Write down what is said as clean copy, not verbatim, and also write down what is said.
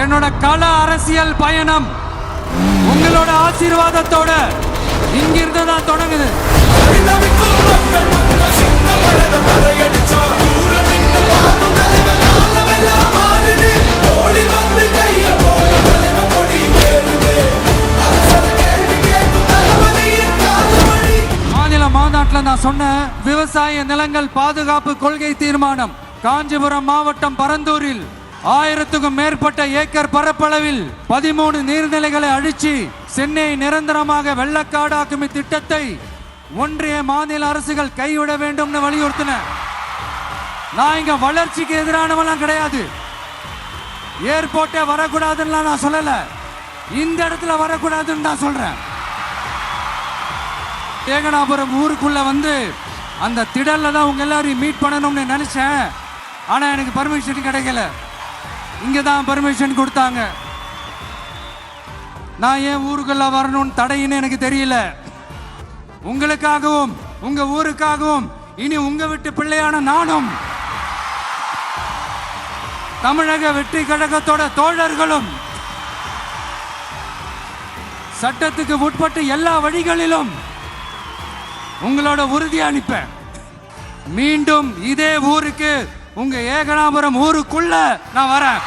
என்னோட கள அரசியல் பயணம் உங்களோட ஆசீர்வாதத்தோட இங்கிருந்து தான் தொடங்குது. மாநில மாநாட்டில் நான் சொன்ன விவசாய நிலங்கள் பாதுகாப்பு கொள்கை தீர்மானம் காஞ்சிபுரம் மாவட்டம் பரந்தூரில் 1000க்கும் மேற்பட்ட ஏக்கர் பரப்பளவில் 13 நீர்நிலைகளை அழிச்சு சென்னை நிரந்தரமாக வெள்ளக்காடாக்கும் திட்டத்தை ஒன்றிய மாநில அரசுகள் கைவிட வேண்டும் வலியுறுத்தின. நான் இங்க வளர்ச்சிக்கு எதிரானவெல்லாம் கிடையாது. ஏர்போர்ட்டே வரக்கூடாதுன்னு நான் சொல்லல, இந்த இடத்துல வரக்கூடாதுன்னு நான் சொல்றேன். ஏகனாபுரம் ஊருக்குள்ள வந்து அந்த திடல்ல தான் உங்க எல்லாரையும் மீட் பண்ணணும்னு நினைச்சேன். ஆனா எனக்கு பர்மிஷன் கிடைக்கல. இங்க தான் பர்மிஷன் கொடுத்தாங்க. நான் ஏன் ஊருக்குள்ள வரணும்னு தடையின்னு எனக்கு தெரியல. உங்களுக்காகவும் உங்க ஊருக்காகவும் இனி உங்க வீட்டு பிள்ளையான நானும் தமிழக வெற்றி கழகத்தோட தோழர்களும் சட்டத்துக்கு உட்பட்டு எல்லா வழிகளிலும் உங்களோட உறுதி அளிப்பேன். மீண்டும் இதே ஊருக்கு உங்க ஏகனாபுரம் ஊருக்குள்ள நான் வரேன்.